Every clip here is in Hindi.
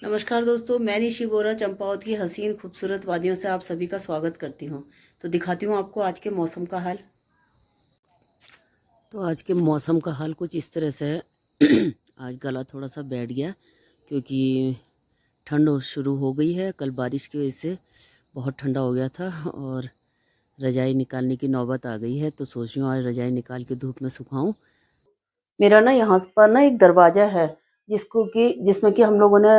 नमस्कार दोस्तों, मैं निशी बोरा चंपावत की हसीन खूबसूरत वादियों से आप सभी का स्वागत करती हूँ। तो दिखाती हूँ आपको आज के मौसम का हाल। तो आज के मौसम का हाल कुछ इस तरह से है। आज गला थोड़ा सा बैठ गया क्योंकि ठंड शुरू हो गई है। कल बारिश की वजह से बहुत ठंडा हो गया था और रजाई निकालने की नौबत आ गई है। तो सोच रही हूँ आज रजाई निकाल के धूप में सुखाऊँ। मेरा ना यहाँ पर ना एक दरवाज़ा है जिसमें कि हम लोगों ने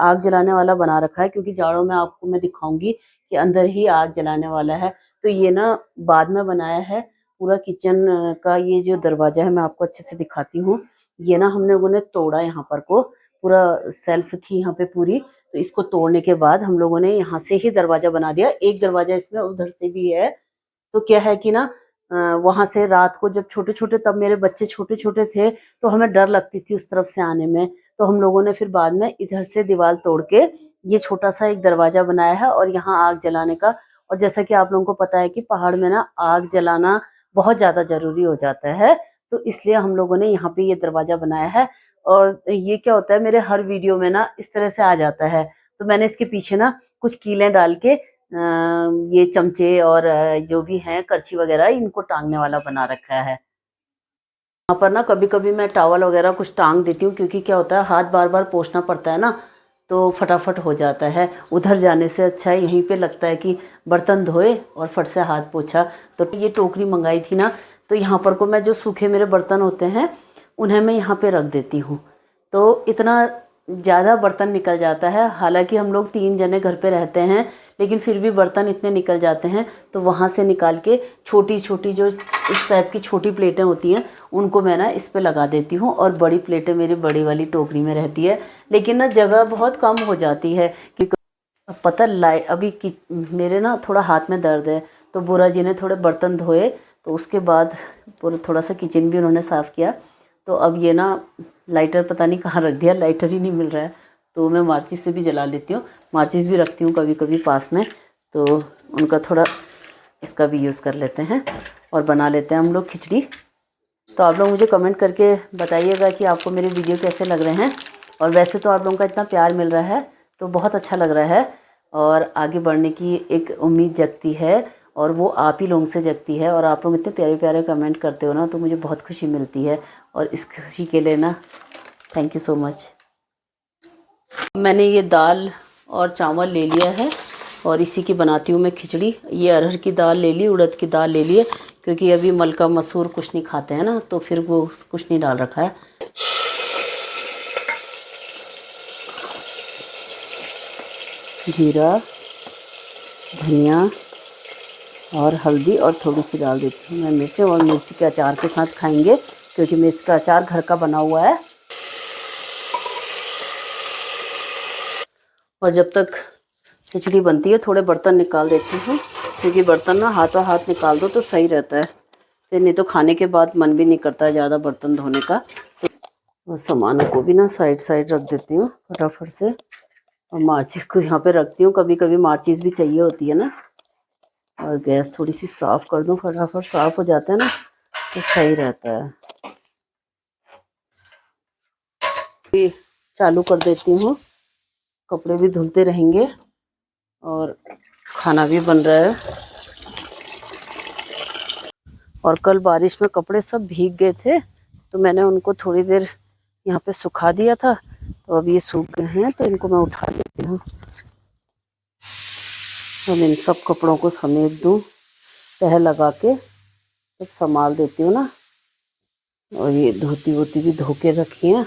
आग जलाने वाला बना रखा है, क्योंकि जाड़ों में आपको मैं दिखाऊंगी कि अंदर ही आग जलाने वाला है। तो ये ना बाद में बनाया है। पूरा किचन का ये जो दरवाज़ा है मैं आपको अच्छे से दिखाती हूँ। ये ना हम लोगों ने तोड़ा, यहाँ पर को पूरा सेल्फ थी यहाँ पे पूरी, तो इसको तोड़ने के बाद हम लोगों ने यहाँ से ही दरवाज़ा बना दिया। एक दरवाज़ा इसमें उधर से भी है। तो क्या है कि ना वहां से रात को जब छोटे छोटे, तब मेरे बच्चे छोटे छोटे थे, तो हमें डर लगती थी उस तरफ से आने में। तो हम लोगों ने फिर बाद में इधर से दीवार तोड़ के ये छोटा सा एक दरवाजा बनाया है और यहाँ आग जलाने का। और जैसा कि आप लोगों को पता है कि पहाड़ में ना आग जलाना बहुत ज्यादा जरूरी हो जाता है, तो इसलिए हम लोगों ने यहाँ पे ये दरवाजा बनाया है। और ये क्या होता है, मेरे हर वीडियो में ना इस तरह से आ जाता है। तो मैंने इसके पीछे ना कुछ कीलें डाल के ये चमचे और जो भी हैं करछी वगैरह, इनको टांगने वाला बना रखा है। यहाँ पर ना कभी कभी मैं टॉवल वगैरह कुछ टांग देती हूँ, क्योंकि क्या होता है हाथ बार बार पोंछना पड़ता है ना, तो फटाफट हो जाता है। उधर जाने से अच्छा है यहीं पे लगता है कि बर्तन धोए और फट से हाथ पोछा। तो ये टोकरी मंगाई थी ना, तो यहाँ पर को मैं जो सूखे मेरे बर्तन होते हैं उन्हें मैं यहाँ पे रख देती हूँ। तो इतना ज़्यादा बर्तन निकल जाता है। हालांकि हम लोग 3 जने घर पे रहते हैं, लेकिन फिर भी बर्तन इतने निकल जाते हैं। तो वहाँ से निकाल के छोटी छोटी जो इस टाइप की छोटी प्लेटें होती हैं उनको मैं ना इस पे लगा देती हूँ, और बड़ी प्लेटें मेरी बड़ी वाली टोकरी में रहती है। लेकिन ना जगह बहुत कम हो जाती है, क्योंकि अब पता अभी मेरे ना थोड़ा हाथ में दर्द है। तो बुरा जी ने थोड़े बर्तन धोए, तो उसके बाद पूरा थोड़ा सा किचन भी उन्होंने साफ़ किया। तो अब ये ना लाइटर पता नहीं कहाँ रख दिया, लाइटर ही नहीं मिल रहा है। तो मैं माचिस से भी जला लेती हूँ, माचिस भी रखती हूँ कभी कभी पास में। तो उनका थोड़ा इसका भी यूज़ कर लेते हैं और बना लेते हैं हम लोग खिचड़ी। तो आप लोग मुझे कमेंट करके बताइएगा कि आपको मेरे वीडियो कैसे लग रहे हैं। और वैसे तो आप लोगों का इतना प्यार मिल रहा है तो बहुत अच्छा लग रहा है, और आगे बढ़ने की एक उम्मीद जगती है, और वो आप ही लोगों से जगती है। और आप लोग इतने प्यारे प्यारे कमेंट करते हो ना, तो मुझे बहुत खुशी मिलती है। और इस खुशी के लिए ना थैंक यू सो मच। मैंने ये दाल और चावल ले लिया है और इसी की बनाती हूँ मैं खिचड़ी। ये अरहर की दाल ले ली, उड़द की दाल ले ली है, क्योंकि अभी मलका मसूर कुछ नहीं खाते हैं ना, तो फिर वो कुछ नहीं डाल रखा है। जीरा, धनिया और हल्दी और थोड़ी सी डाल देती हूँ मैं मिर्च, और मिर्ची के अचार के साथ खाएंगे, क्योंकि मिर्च का अचार घर का बना हुआ है। और जब तक खिचड़ी बनती है थोड़े बर्तन निकाल देती हूँ, क्योंकि बर्तन ना हाथों हाथ निकाल दो तो सही रहता है, फिर नहीं तो खाने के बाद मन भी नहीं करता है ज़्यादा बर्तन धोने का। तो सामानों को भी ना साइड साइड रख देती हूँ फटाफट से, और माचिस को यहाँ पे रखती हूँ। कभी कभी माचिस भी चाहिए होती है ना। और गैस थोड़ी सी साफ़ कर दूँ, फटाफट साफ़ हो जाता है ना, तो सही रहता है। ये चालू कर देती हूँ, कपड़े भी धुलते रहेंगे और खाना भी बन रहा है। और कल बारिश में कपड़े सब भीग गए थे, तो मैंने उनको थोड़ी देर यहाँ पे सुखा दिया था। तो अब ये सूख गए हैं, तो इनको मैं उठा देती हूँ। अब इन सब कपड़ों को समेट दूँ, तह लगा के तो संभाल देती हूँ ना। और ये धोती वोती भी धो के रखी हैं,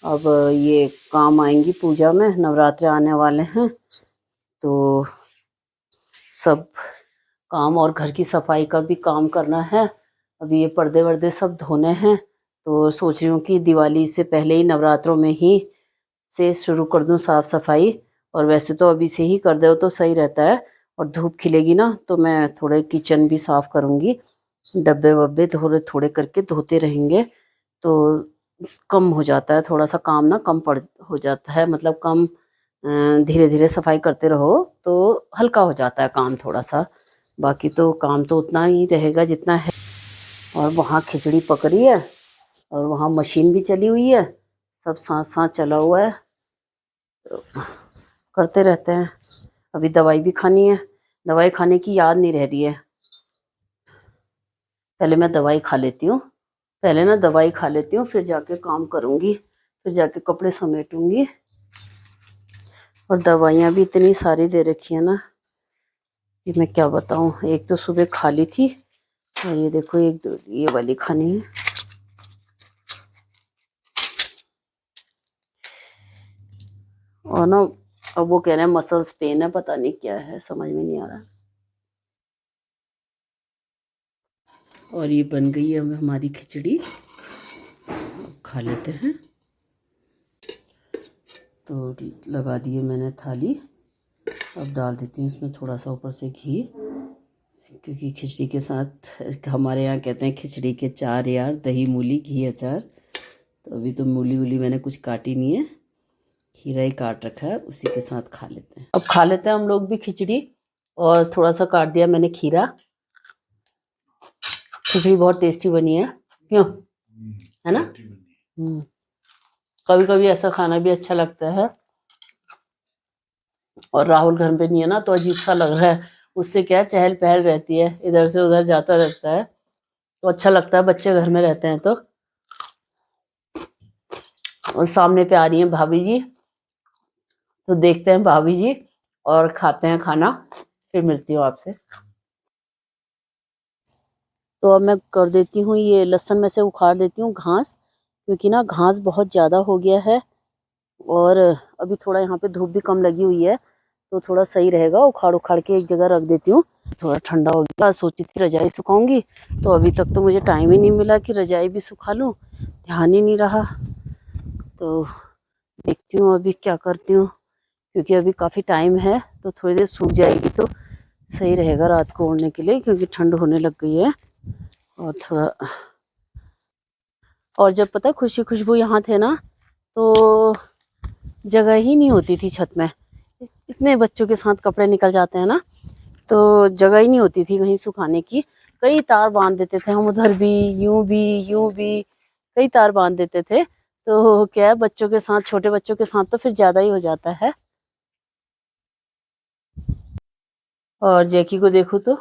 अब ये काम आएंगी पूजा में। नवरात्रे आने वाले हैं, तो सब काम और घर की सफाई का भी काम करना है। अभी ये पर्दे वर्दे सब धोने हैं, तो सोच रही हूँ कि दिवाली से पहले ही नवरात्रों में ही से शुरू कर दूँ साफ़ सफाई। और वैसे तो अभी से ही कर दो तो सही रहता है, और धूप खिलेगी ना तो मैं थोड़े किचन भी साफ़ करूँगी। डब्बे वब्बे थोड़े थोड़े करके धोते रहेंगे, तो कम हो जाता है, थोड़ा सा काम ना कम पड़ हो जाता है, मतलब कम धीरे धीरे सफाई करते रहो तो हल्का हो जाता है काम थोड़ा सा। बाकी तो काम तो उतना ही रहेगा जितना है। और वहाँ खिचड़ी पक रही है और वहाँ मशीन भी चली हुई है, सब साथ साथ चला हुआ है। तो करते रहते हैं। अभी दवाई भी खानी है, दवाई खाने की याद नहीं रह रही है। पहले मैं दवाई खा लेती हूँ, फिर जाके काम करूँगी, फिर जाके कपड़े समेटूँगी। और दवाइयाँ भी इतनी सारी दे रखी है ना कि मैं क्या बताऊँ। एक तो सुबह खा ली थी, और ये देखो एक दो ये वाली खानी है। और ना अब वो कह रहे हैं मसल्स पेन है, पता नहीं क्या है, समझ में नहीं आ रहा। और ये बन गई है हमारी खिचड़ी, खा लेते हैं। तो लगा दिए मैंने थाली, अब डाल देती हूँ इसमें थोड़ा सा ऊपर से घी, क्योंकि खिचड़ी के साथ हमारे यहाँ कहते हैं खिचड़ी के चार यार, दही मूली घी अचार। तो अभी तो मूली वूली मैंने कुछ काटी नहीं है, खीरा ही काट रखा है, उसी के साथ खा लेते हैं। अब खा लेते हैं हम लोग भी खिचड़ी, और थोड़ा सा काट दिया मैंने खीरा। खिचड़ी बहुत टेस्टी बनी है, क्यों है ना। कभी कभी ऐसा खाना भी अच्छा लगता है। और राहुल घर पे नहीं है ना, तो अजीब सा लग रहा है। उससे क्या है, चहल पहल रहती है, इधर से उधर जाता रहता है, तो अच्छा लगता है बच्चे घर में रहते हैं तो। और सामने पे आ रही हैं भाभी जी, तो देखते हैं भाभी जी और खाते हैं खाना, फिर मिलती हूँ आपसे। तो अब मैं कर देती हूँ ये लहसुन में से उखाड़ देती हूँ घास, क्योंकि ना घास बहुत ज़्यादा हो गया है। और अभी थोड़ा यहाँ पे धूप भी कम लगी हुई है, तो थोड़ा सही रहेगा। उखाड़ उखाड़ के एक जगह रख देती हूँ। थोड़ा ठंडा हो गया, सोची थी रजाई सुखाऊंगी, तो अभी तक तो मुझे टाइम ही नहीं मिला कि रजाई भी सुखा लूँ, ध्यान ही नहीं रहा। तो देखती हूँ अभी क्या करती हूँ, क्योंकि अभी काफ़ी टाइम है, तो थोड़ी देर सूख जाएगी तो सही रहेगा रात को ओढ़ने के लिए, क्योंकि ठंड होने लग गई है। और थोड़ा, और जब पता है खुशी खुशबू यहाँ थे ना, तो जगह ही नहीं होती थी छत में। इतने बच्चों के साथ कपड़े निकल जाते हैं ना, तो जगह ही नहीं होती थी कहीं सुखाने की। कई तार बांध देते थे हम, उधर भी यूं भी कई तार बांध देते थे। तो क्या है, बच्चों के साथ, छोटे बच्चों के साथ तो फिर ज़्यादा ही हो जाता है। और जैकी को देखो तो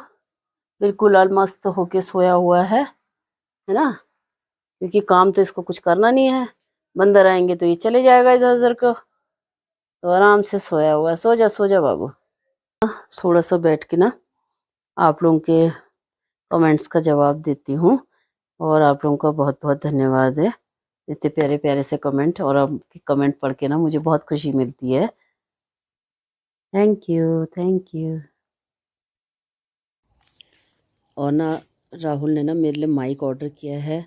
बिल्कुल अलमस्त होके सोया हुआ है ना, क्योंकि काम तो इसको कुछ करना नहीं है। बंदर आएंगे तो ये चले जाएगा इधर उधर को, तो आराम से सोया हुआ है। सो जा बाबू। थोड़ा सा बैठ के ना आप लोगों के कमेंट्स का जवाब देती हूँ, और आप लोगों का बहुत बहुत धन्यवाद है, इतने प्यारे प्यारे से कमेंट। और आपके कमेंट पढ़ के ना मुझे बहुत खुशी मिलती है। Thank you, thank you. और ना राहुल ने ना मेरे लिए माइक ऑर्डर किया है,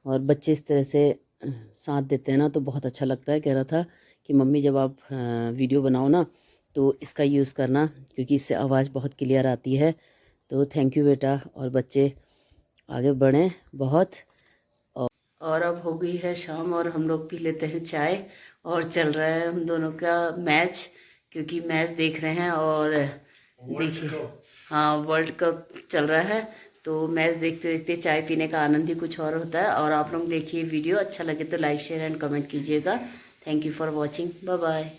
और बच्चे इस तरह से साथ देते हैं ना, तो बहुत अच्छा लगता है। कह रहा था कि मम्मी जब आप वीडियो बनाओ ना, तो इसका यूज़ करना, क्योंकि इससे आवाज़ बहुत क्लियर आती है। तो थैंक यू बेटा, और बच्चे आगे बढ़ें बहुत। और अब हो गई है शाम, और हम लोग पी लेते हैं चाय, और चल रहा है हम दोनों का मैच, क्योंकि मैच देख रहे हैं। और देखिए, हाँ वर्ल्ड कप चल रहा है, तो मैच देखते देखते चाय पीने का आनंद ही कुछ और होता है। और आप लोग देखिए वीडियो, अच्छा लगे तो लाइक शेयर एंड कमेंट कीजिएगा। Thank you for watching, bye bye.